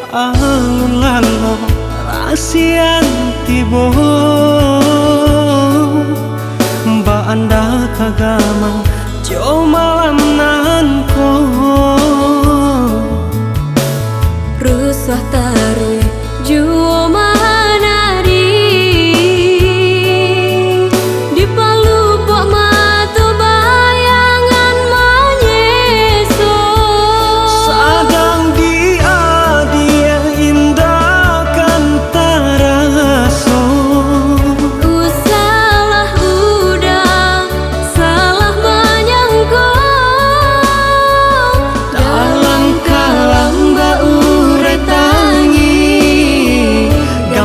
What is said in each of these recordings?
Alun lalo rasian tibo Mbak anda kagamang jo malam nanko Rusah tarui juo manari di palu pok matu bayangan menyeso sadang dia indah kan taraso salah udah salah menyangko dalam kalam bau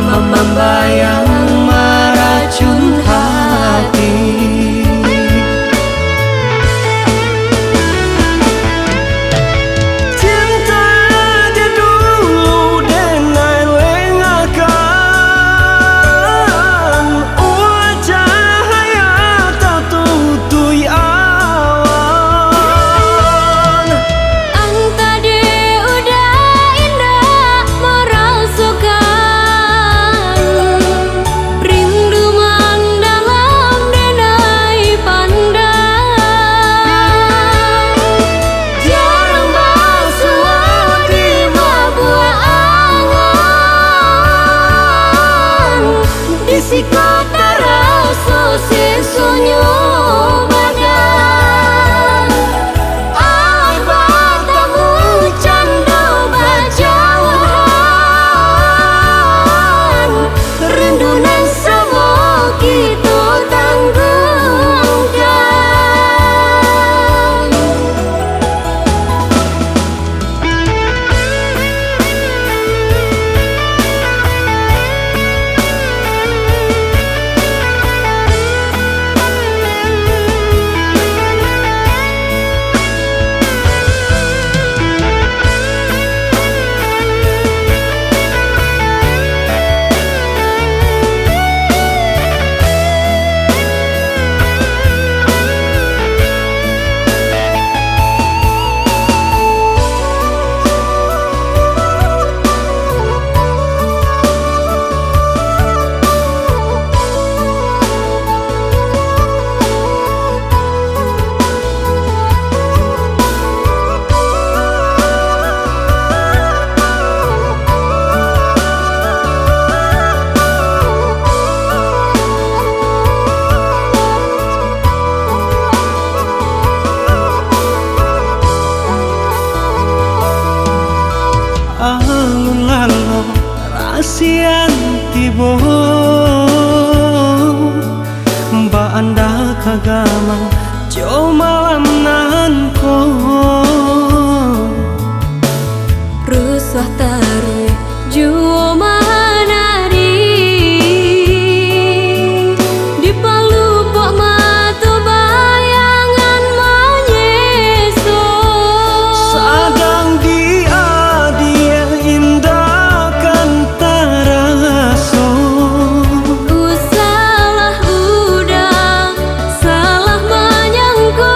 membayang meracun hati. Cinta dia dulu denai lengakan wajah hayat tutui awan. Anta de udah indah merasukan psikoteraso sesunyo badan abatamu cando bajawahan rendunan semua kita tanggungan Alun lalo rasian tibo Mbak anda kagamang jo malam nanko rusah tarui juo manari di palu pok matu bayangan menyeso sadang dia indah kan taraso salah udah salah menyangko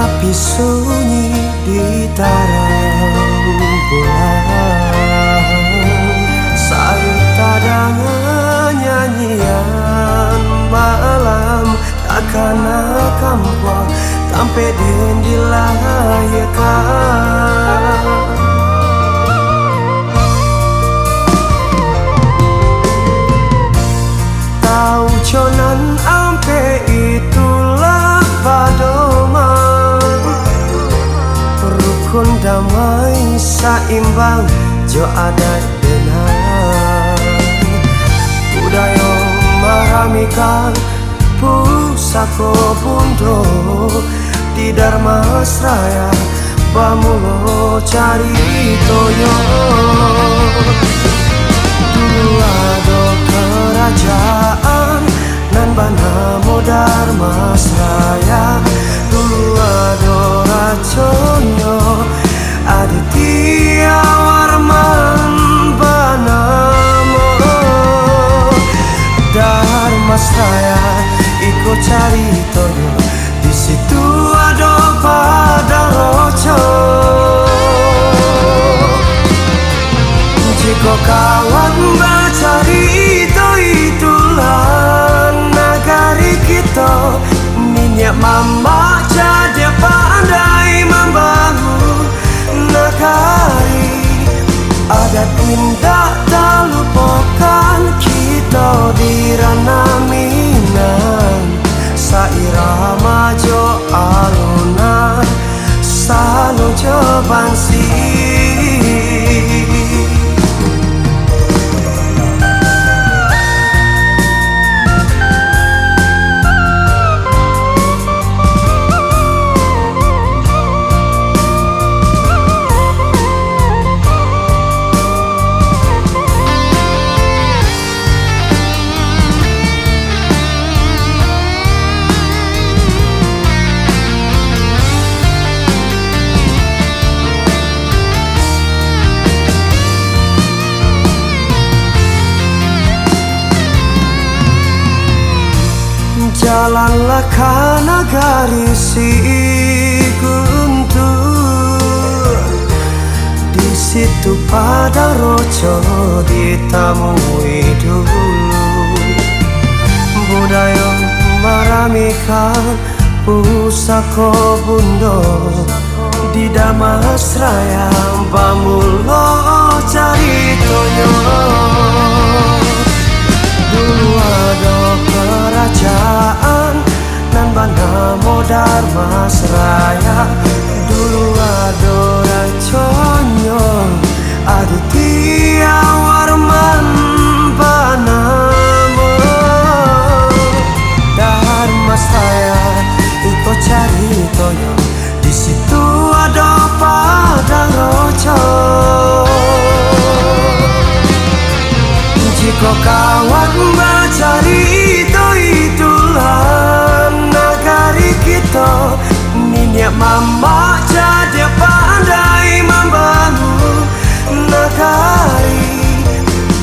Tapi sunyi di terang bulan, serta dengan nyanyian malam, takkan akan puas sampai den dilahirkan. Tahu conan ampe itulah padoman, rukun damai saimbang jo adat benar, budaya maramikan pusako bundo di Dharmasraya bamulo cari toyo. Dulu ada kerajaan nan banamo Dharmasraya, dulu ada raconyo Aditya Warman banamo Dharmasraya iko cari toyo, di situ ada padang roco. Jika kawan mencari itulah negari kita, minyak mama jadi pandai membangun negari. Adat indah tak lupakan kita di ranah Minang, sairama jo alunan salo jo bansi. Jalanlah ke negari si Guntur, di situ padang roco ditemui dulu. Budaya maramikan pusako bundo di Dharmasraya bamulo cari toyo. Dulu ada kerajaan nan banamo Dharmasraya, dulu ada raconyo Aditya Warman banamo Dharmasraya iko cari toyo, di situ ada padang roco. Jika kawan mencari itulah negari kita, minyak mama jadi pandai membangun negari.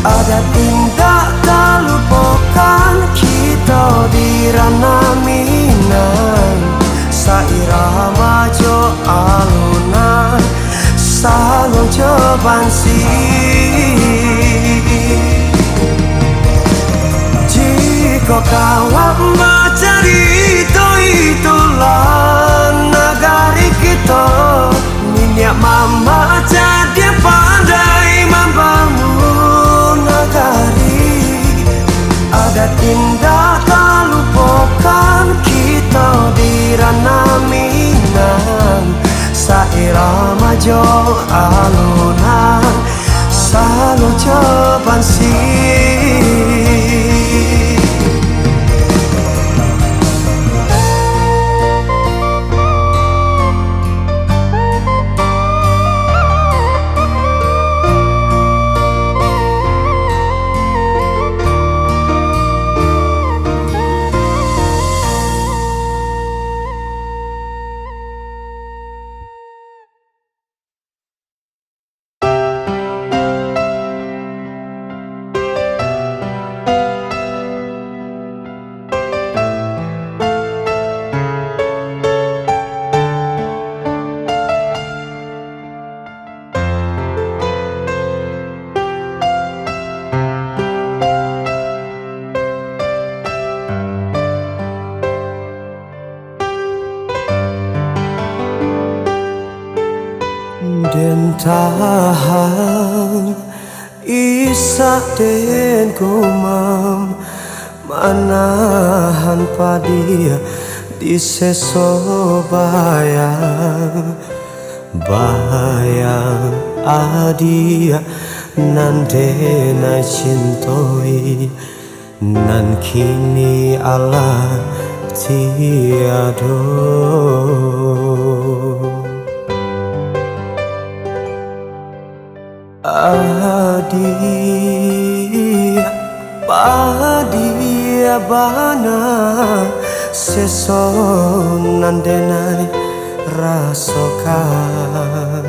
Adat indah tak lupakan kita di ranah Minang, sairama jo alunan salo jo bansi. Jika kawan mencari itulah negari kita, minyak mama jadi pandai membangun negari. Adat indah tak lupakan kita di ranah Minang, sairama jo alunan salo jo bansi. Den tahan Isa den kumam Manahan padia di seso bayang Bayang adia nan dena cintoi Nan kini Allah tiado Adia padia bana seson nandenai rasokan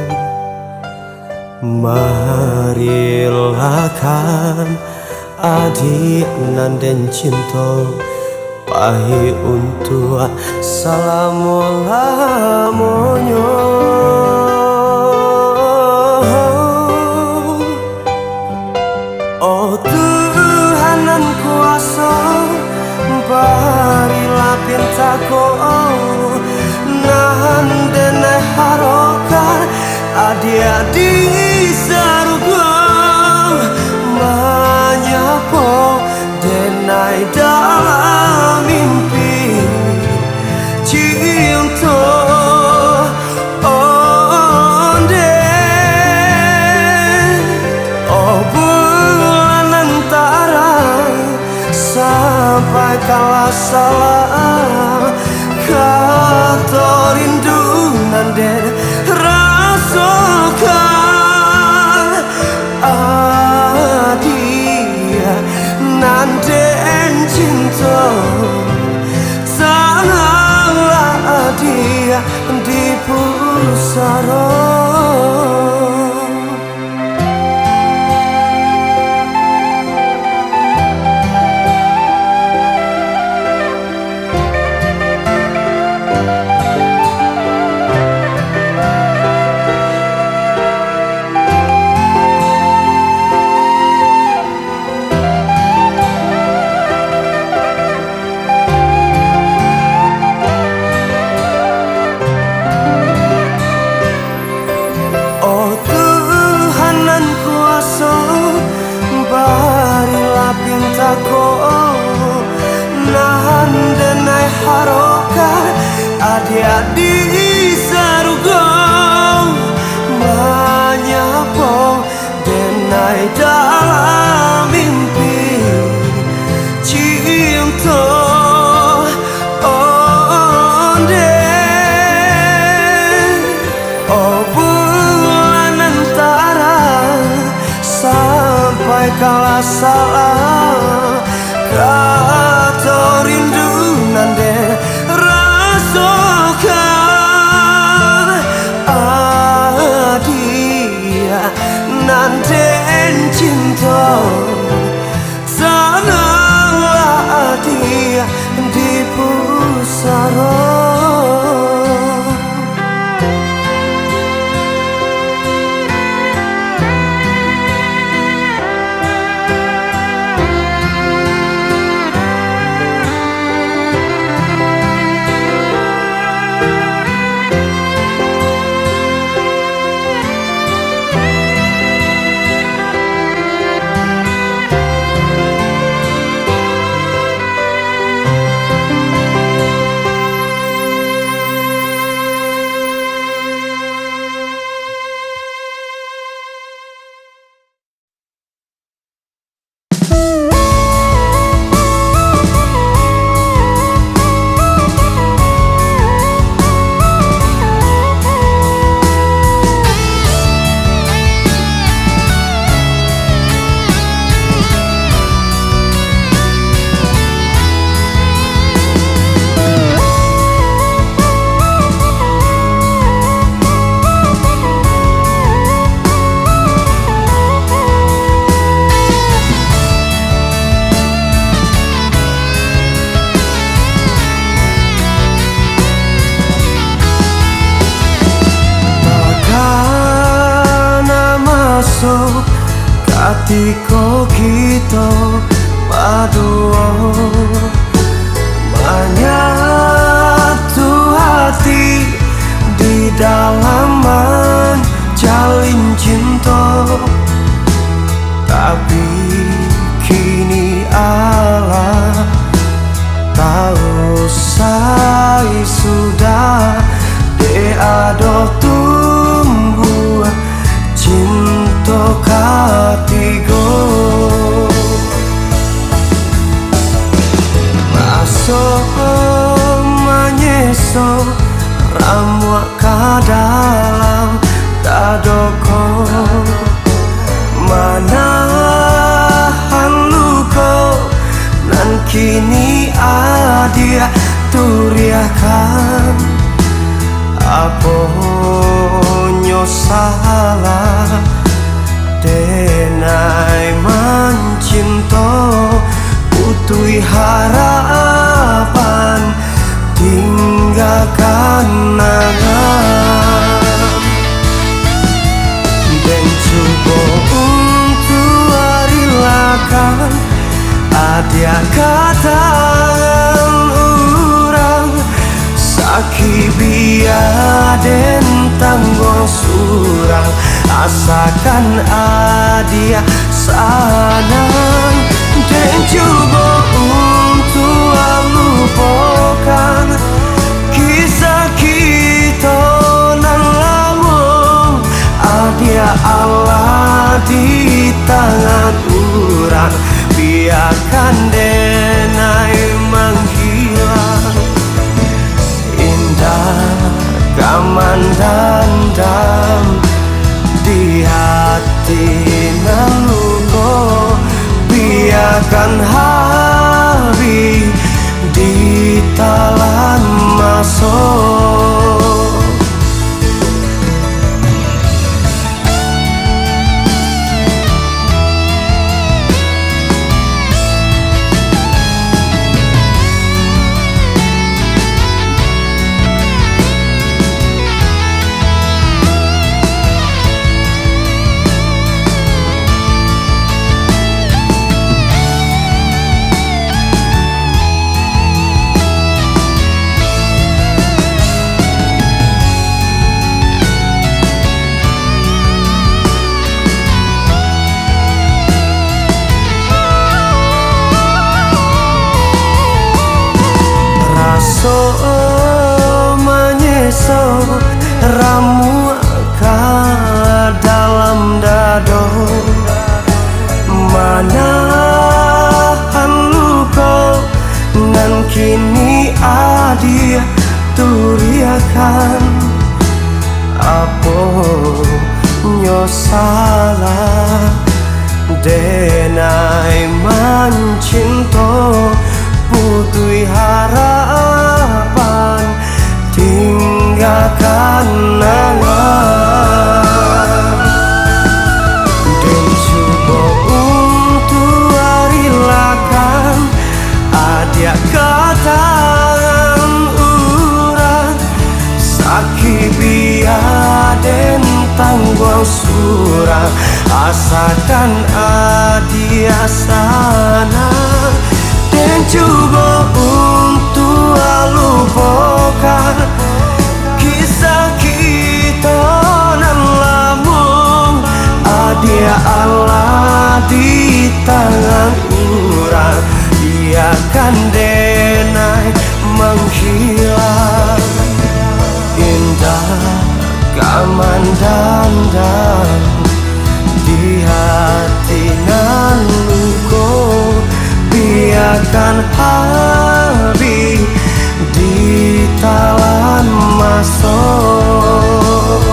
marilakan adik nanden cinta pahi untuk salamu-lamunyo. Oh Tuhanan kuasa barilah pintaku nahan denai harokan adik-adik sarugo menyapo denai dalam mimpi cinta onde oh bulan antara sampai kala salah kata rindu nanden rasakan adia nanden cinta sangatlah dia di pusara. Nahan denai harokan adik-adik sarugo menyapo denai dalam mimpi cinta onde oh bulan antara sampai kala salah kata rindu nanden rasakan adia nanden cinta sangatlah dia di pusara. Ketika kita berdua menyatu hati di dalam menjadi harapan, tinggalkan nangan. Dan coba untuk relakan ada katangan orang sakit biar den tanggung surang asakan adia sanan. Dan coba untuk lupakan kisah kita nan lama adia Allah di tangan orang, biarkan denai menghilang. Indah kamandandam di hati naluko, biarkan habis di talan masuk. Menyeso ramu ke dalam dado, manahan luka nan kini adia turiakan. Apa nyosala denai mancinto putui harapan, tinggalkan nangan. Dan coba untuk relakan ada katangan orang sakit biar den tanggung surang asakan adia sana. Dan coba untuk lupakan kisah kita nan lama adia Allah di tangan orang, biarkan denai menghilang. Indah kamandandang di hati nan luko, biarkan habis di talan masuk.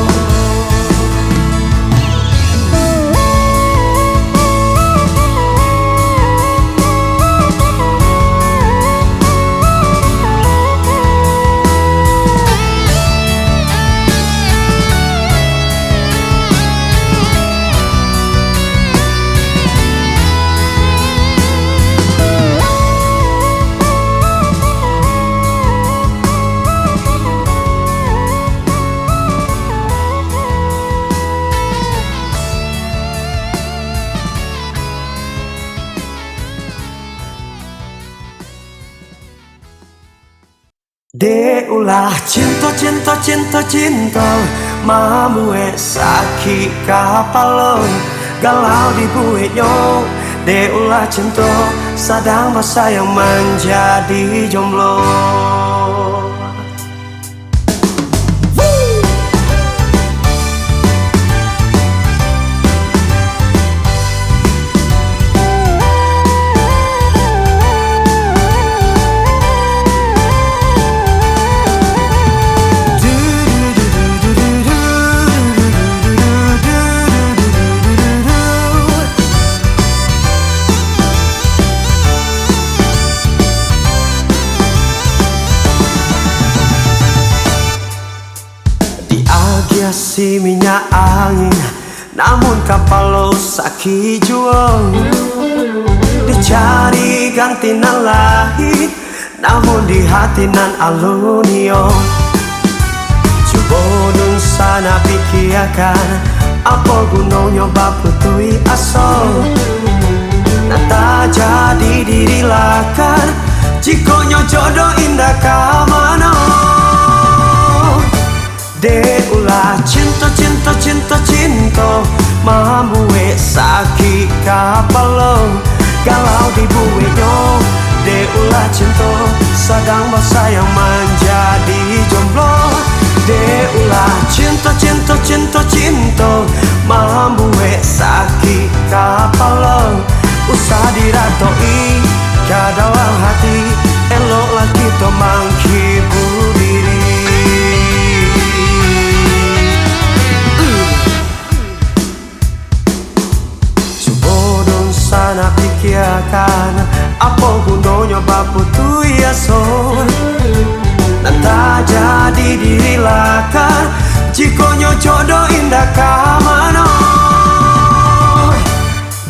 De ulah cinta cinta cinta cinta mamu sakit kapalon galau di buitnya. De ulah cinta sadang masa yang menjadi jomblo. Si minyak angin namun kapalo sakit jua. Dicari ganti nan lain, namun di hati nan alunio. Coba nun sana pikirkan, apa gunanya baputui asal. Nata jadi diri lakan, jikonya jodoh indah kamano. De ulah cinta cinta cinta cinta, mamue sakit kapalo, galau di buenyo. De ulah cinta, sedang bersayang menjadi jomblo. De ulah cinta cinta cinta cinta, mamue sakit kapalo. Usah diratoi ke dalam hati, eloklah kita menghibur diri. Coba dong sana pikirkan, apa gunanya baputui asal. Nanta jadi diri lakan, jikonya jodoh indah kamano.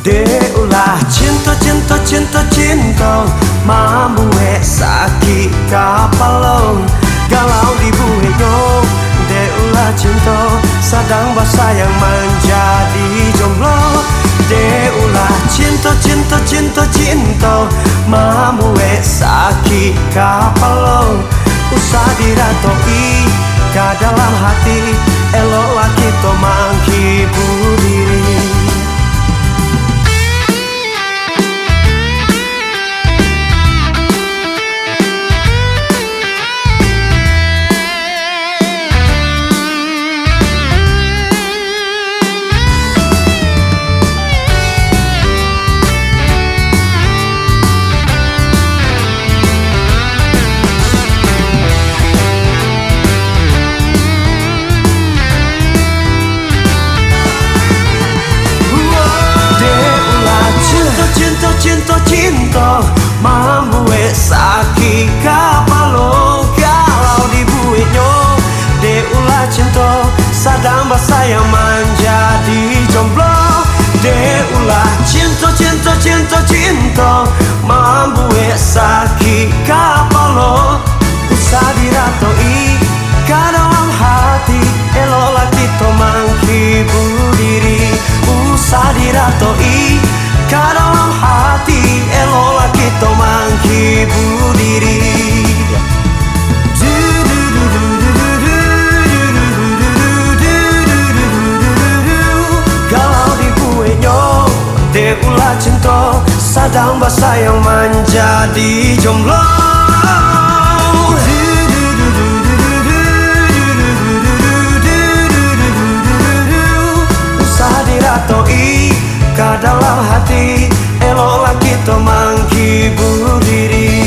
De ulah cinta cinta cinta cinta, mamue sakit kapalo, galau di buenyo. De ulah cinta, sedang bersayang menjadi jomblo. De ulah cinta cinta cinta cinta, mamue sakit kapalo. Usah diratoi ke dalam hati, eloklah kita menghibur diri. Cinta cinta, mamue sakit kapalo, galau di buenyo. De ulah cinta, sedang bersayang menjadi jomblo. De ulah cinta cinta cinta cinta, mamue sakit kapalo. Usah diratoi ke dalam hati, eloklah kita menghibur diri. Usah diratoi ke dalam hati, eloklah kita menghibur diri. Galau di buenyo, de ulah cinta, sedang bersayang menjadi jomblo. Usah diratoi ke dalam hati, eloklah kita menghibur diri.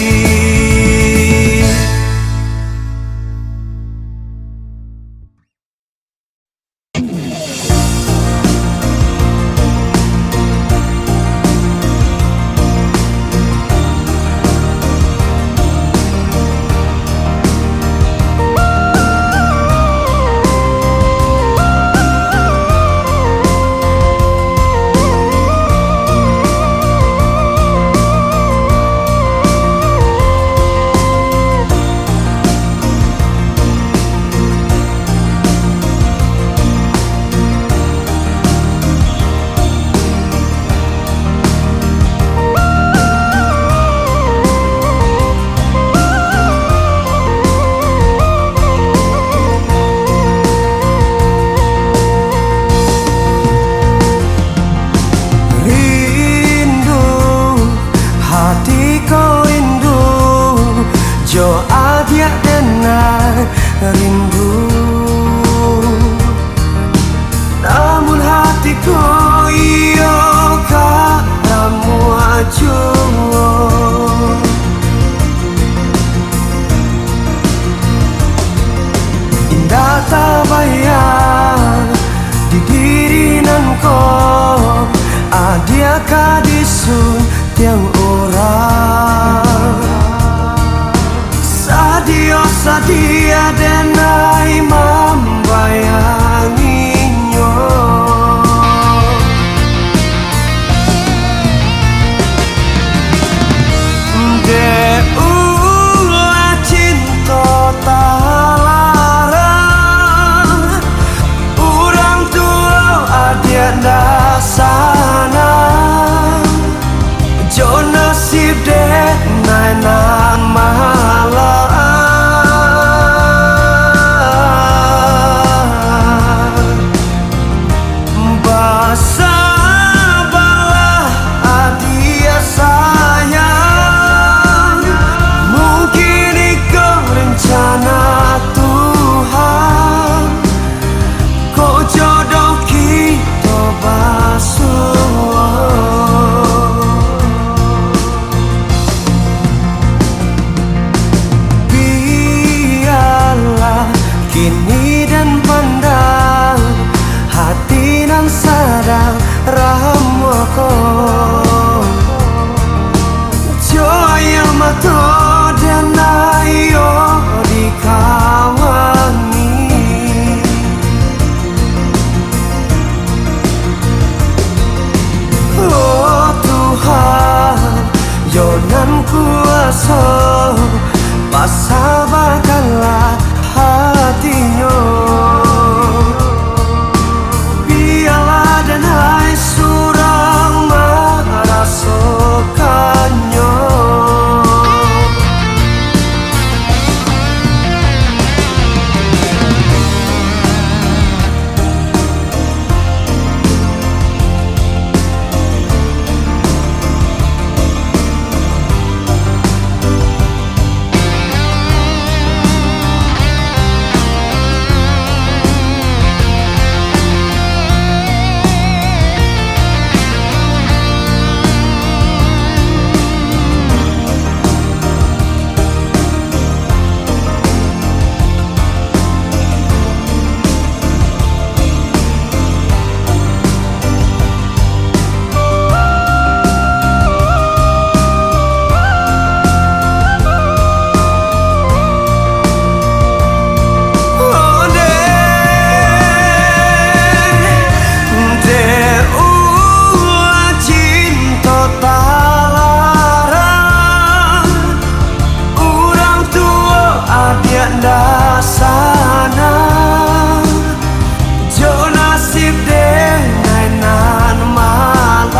nasib denai nan malam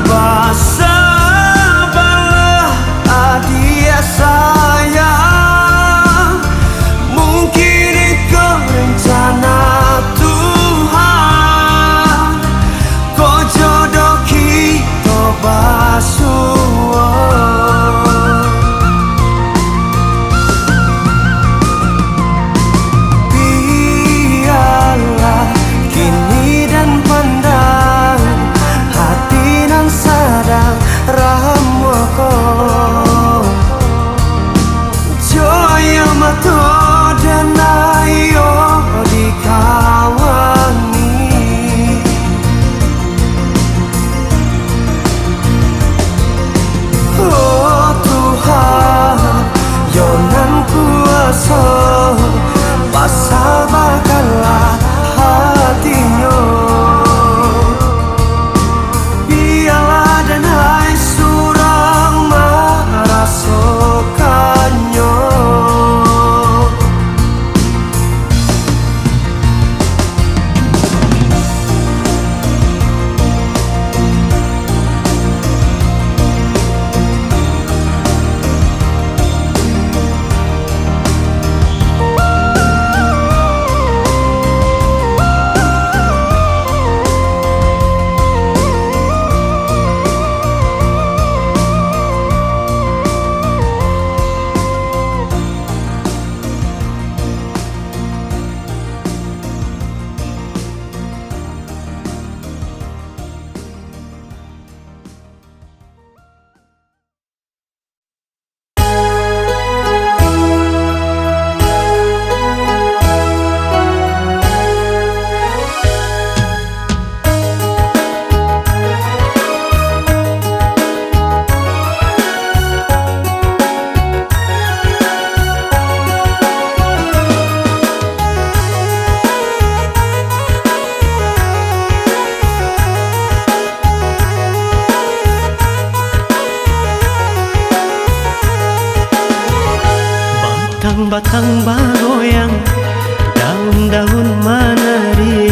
basa bala adia sayang mungkin itu rencana Tuhan kau jodoh kita basuh. Biarlah kini dan pandang hati nan sadang ramoko joya mato dan ayo dikawani. Oh Tuhan yonan kuasa pasabakalah hatinya biarlah dan hai surang merasakannya. Batang bagoyang, daun-daun menari,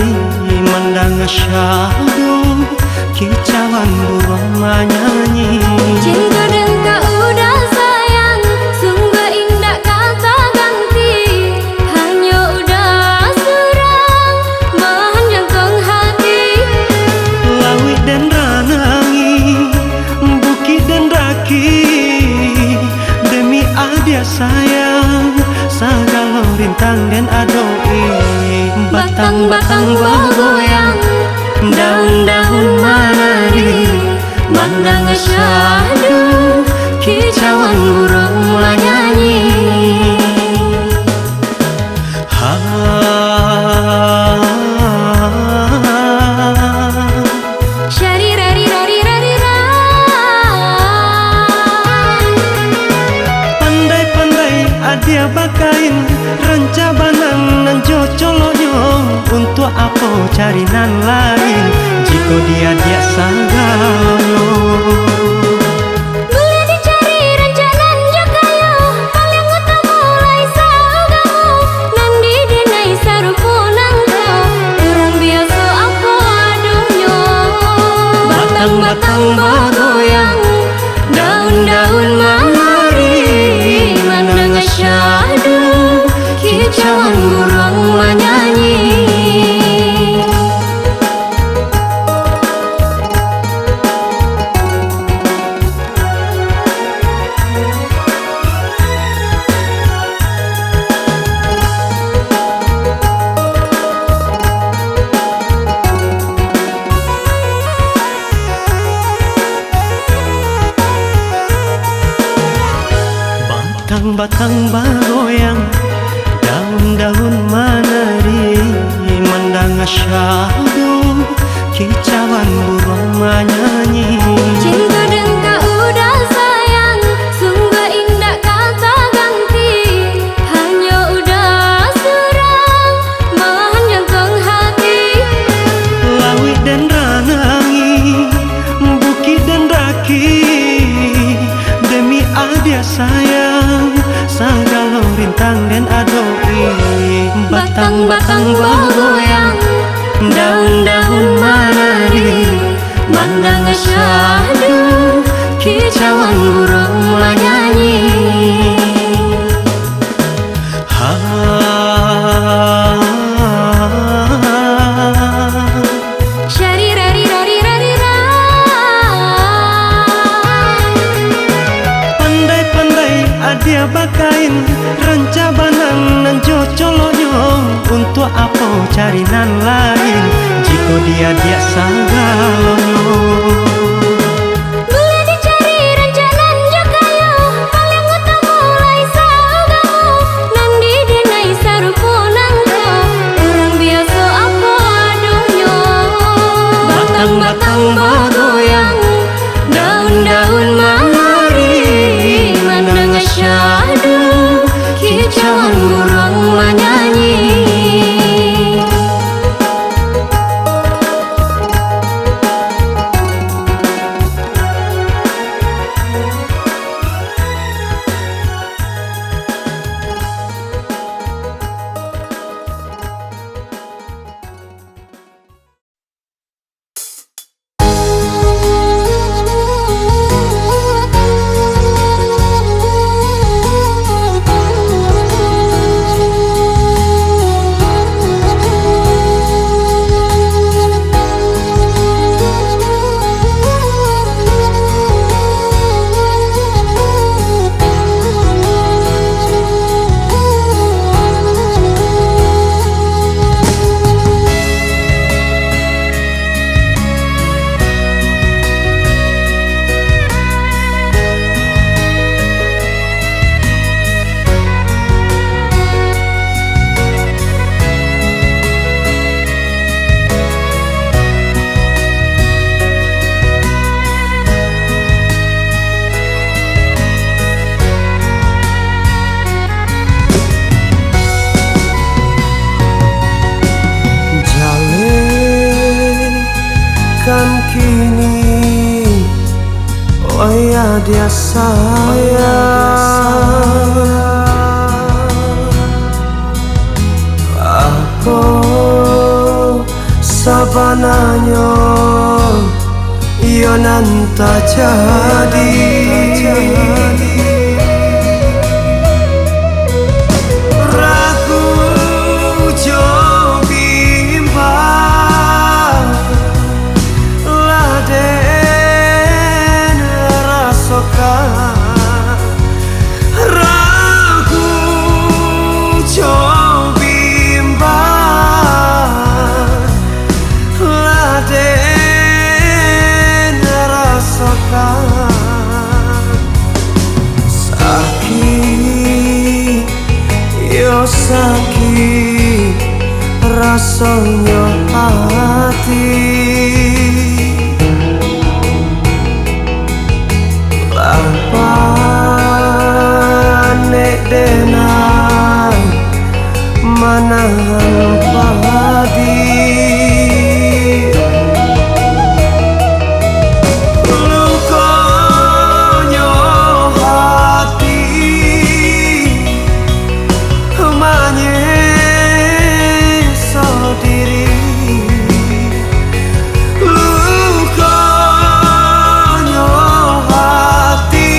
mendengar syahdu, kicauan burung menyanyi. Cinta dan kau udah sayang, sungguh indah kata ganti. Hanya udah serang, bahan jantung hati. Lawit dan ranangi, bukit dan daki, demi adia sayang segala rintang dan adoi. Batang-batang bergoyang, daun-daun menari, mendengar syahdu, kicauan burung menyanyi. Syari-rari-rari-rari-ra. Pandai-pandai adia bakain ranca banang nan jocolonyo. Untuk apa cari nan lain jika dia sanggalonyo. Boleh dicari rancangan jakayo, paling utama laisa ugamu. Nandi dinai sarupunan ko, orang biasa apa adunyo. Batang-batang bergoyang, daun-daun menari, mendengar syahdu, kicauan burung menyanyi. Batang bergoyang, daun-daun menari, mendengar syahdu, kicauan burung menyanyi. Cinta dan kau udah sayang, sungguh indah kata ganti. Hanya udah serang, bahan jantung hati. Lawit dan ranangi, bukit dan daki, demi adia sayang segala rintang dan adoi. Batang-batang bergoyang, daun-daun menari, mandang syahdu, kicauan burung menyanyi. Dia bakain renca banang nan jocolonyo. Untuk apa cari nan lain jika dia sagalonyo. Boleh dicari rencanan jakayo, paling utama mulai saugamu. Nandi dinai sarupunanko, orang biasa apa adonyo. Batang-batang bergoyang, daun-daun menari, mandang syahdu, kicauan burung menyanyi. Kan kini oh ya dia sayang. Aku sabananya yo nanta jadi. Ragu jo bimbang laden rasokan. Ragu jo bimbang laden rasokan. Sakit yo sakit rasanya hati. Lapanek denang manahan padi. Lukanya hati menyiksa diri. Lukanya hati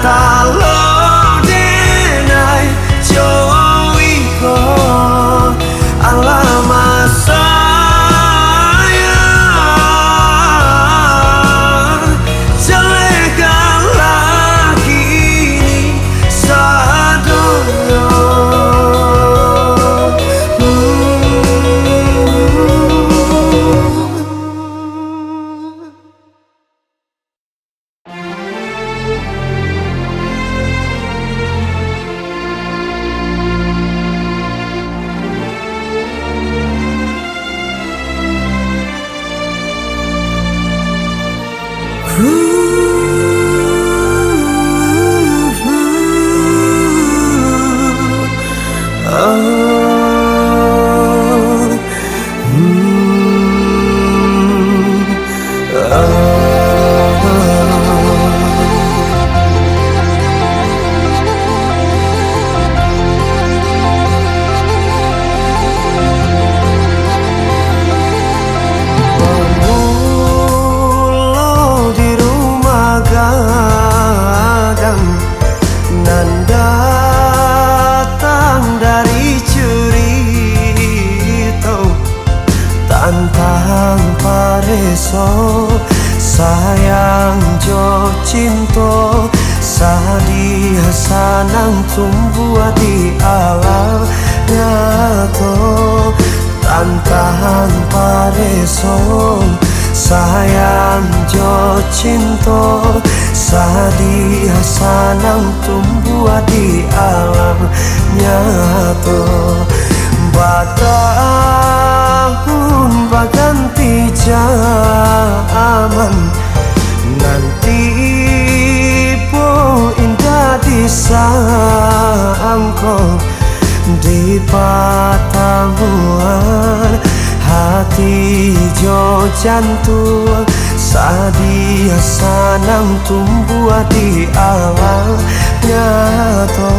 talo denai joiko alama sayang jelekan lagi sadono. Sayang jo cinta sadia sanang tumbuh di alam nyata tantang pareso. Sayang jo cinta sadia sanang tumbuh di alam nyata. Batahun baganti zaman nanti po indah disangko di patangan hati jo jantung sadia sanang tumbuh di alam nyata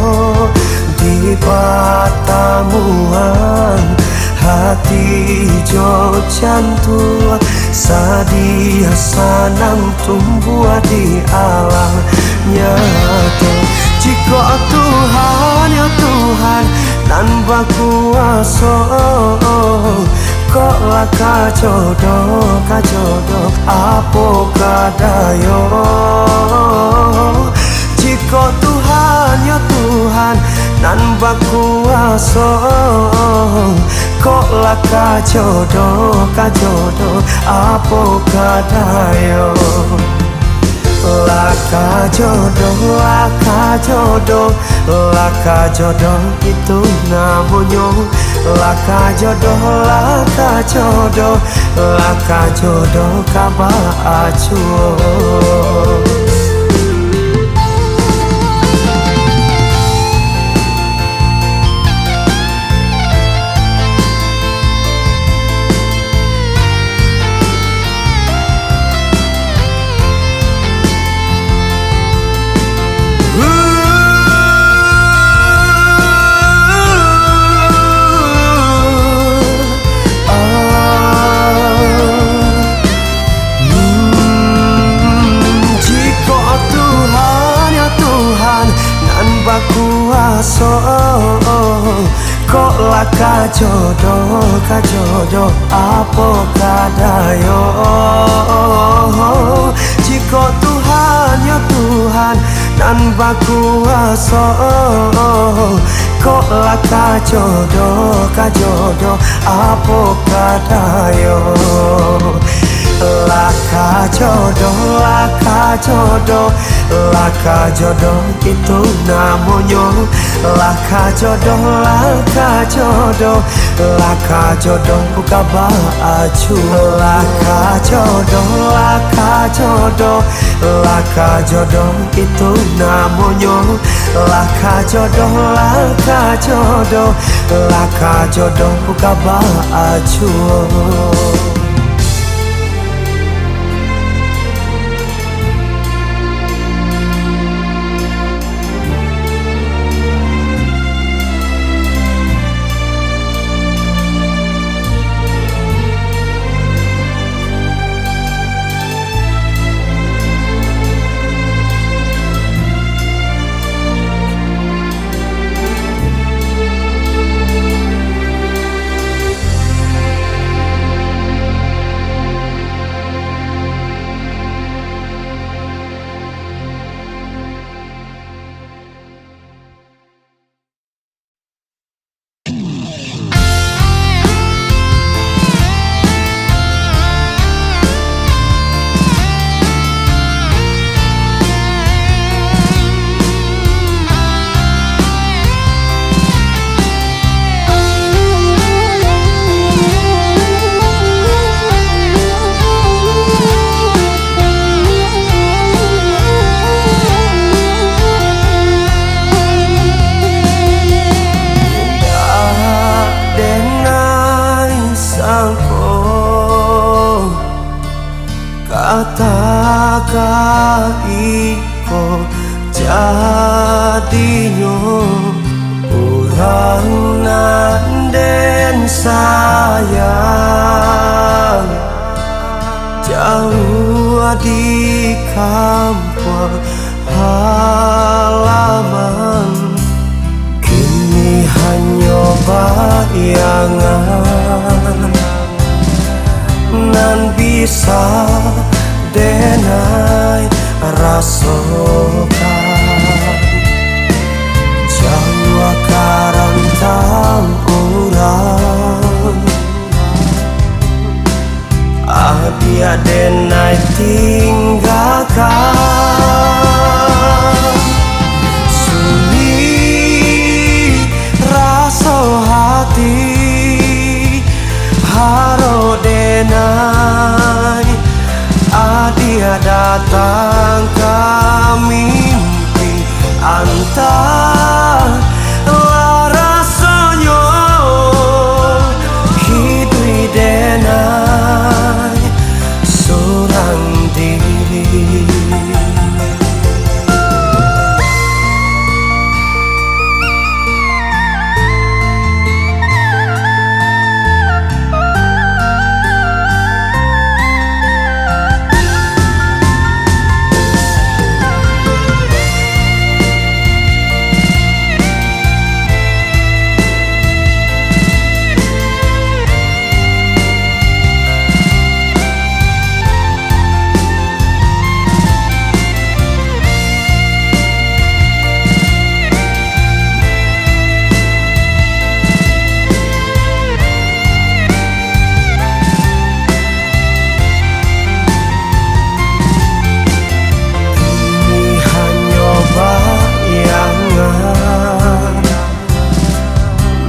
di patamuan hati jo jantung sadia sanang tumbuh di alam nyata. Jika Tuhan ya Tuhan nan bakuasa kok lah kajodoh apa kadayo. Jika Tuhan ya Tuhan nan bakuasa kok lah kajodoh apa kadayo. Laka jodoh itu namanya laka jodoh kabacu. Kuasa kok lah kajodoh apa kadayo. Jika Tuhan ya Tuhan nan bakuasa kok lah kajodoh apa kadayo. Laka jodoh itu namanya laka jodoh buka baju. Laka jodoh itu namanya laka jodoh buka baju. jadinyo urang nanden sayang jauh di kampung halaman, kini hanya bayangan nan bisa denai rasokan Jawa karantang urang adia denai tinggalkan sunyi rasa hati haro denai adia datang ke mimpi antar rasanya hidui denai seorang diri.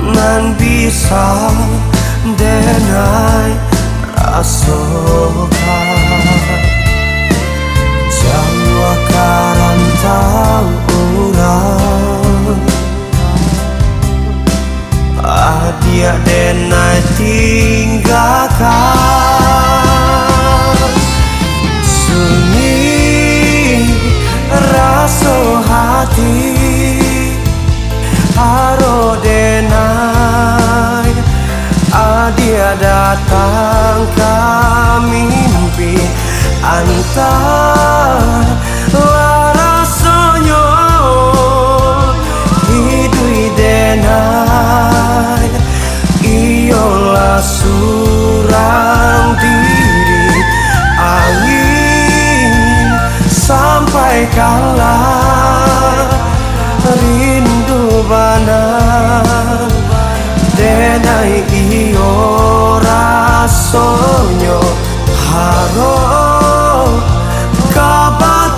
Nan bisa denai rasokan Jawa karantang urang adia denai tinggalkan sunyi rasa hati haro denai adia datang ke mimpi antar rasanya hidui denai iyolah surang diri angin sampai kalah rindu banan denai iyo rasonyo haro kabar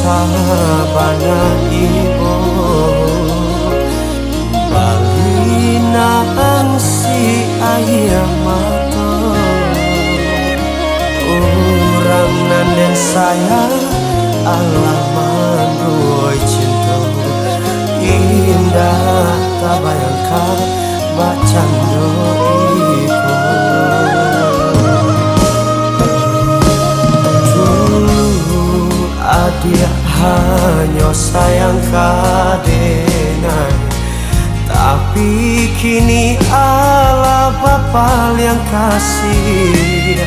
sabana ibu balinang si ayah mato orang nanden sayang Allah mandoi cinta indah tak bayangkan bacando iko dia hanya sayang kadenai, tapi kini Allah Bapa yang kasih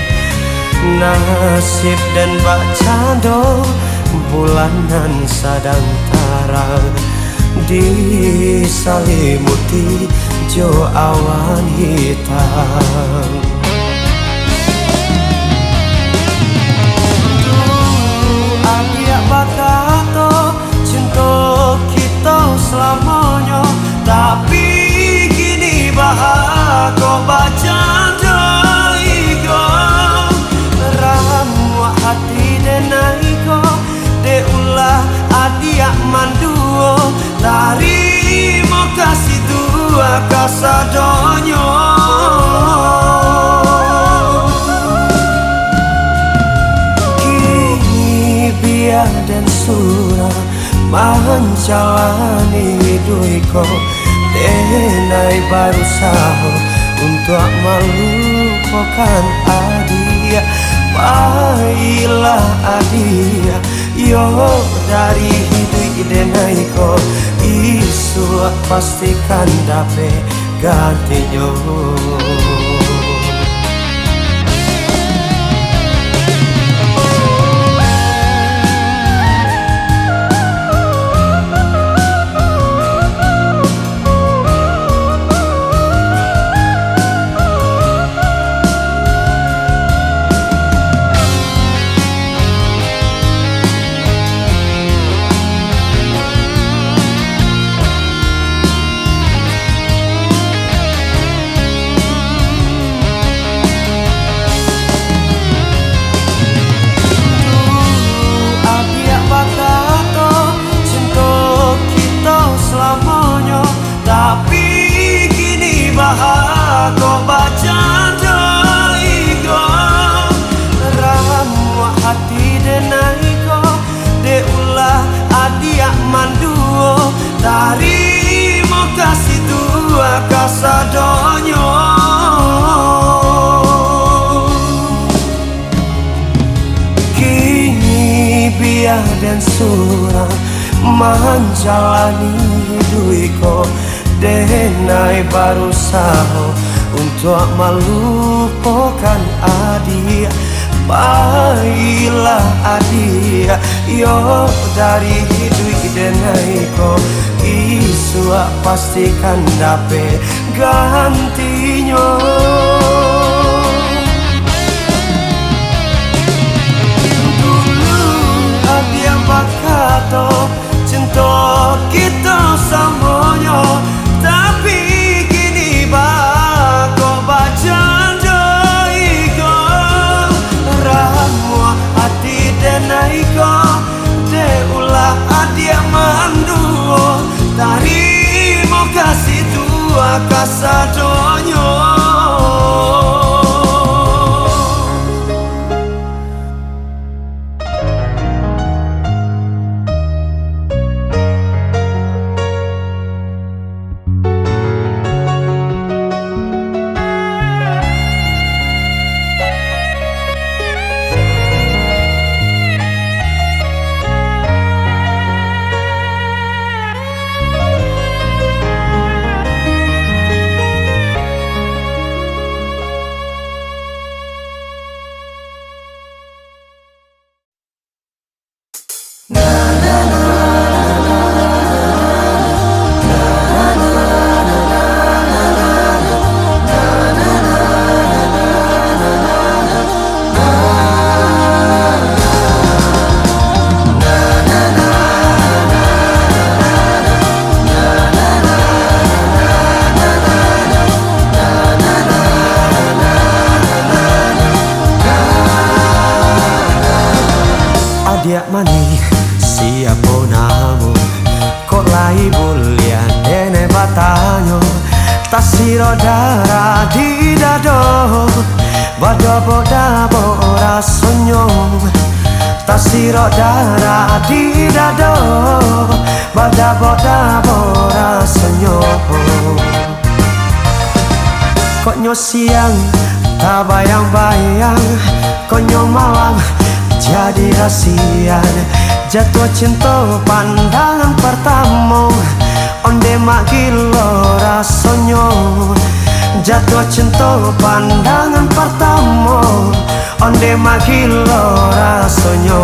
nasib dan bacando bulanan sadang tarang disalimuti jo awan hitam. Bakato cinta kita selamanya, tapi kini bahako baca doigo ramu hati denaiko deulah adia manduo tarimo kasih dua kasadonyo dan surah menjalani hidupku denai berusaha untuk melupakan adia baiklah adia yo dari hidup denaiku isu pastikan dapat gantinya. Tarimo kasih dua kasadonyo kini biar dan surah menjalani hidupku denai berusaha untuk melupakan adia baiklah adia yo dari hidup denaiku isu pastikan dapat gantinya. Dulu adia bakato cinta kita semuanya, tapi kini bako baca doigo ramu hati denaiko deulah adia manduo tarimo kasih tua kasadonyo. Dia mani siapa namo kok lai bulian dene batanyo tasiro darah di dado badabo rasonyo tasiro darah di dado badabo rasonyo kok nyo siang tak bayang-bayang kok nyo malam jadi rasian jatuh cinta pandangan pertama onde mak gilo rasonyo jatuh cinta pandangan pertama onde mak gilo rasonyo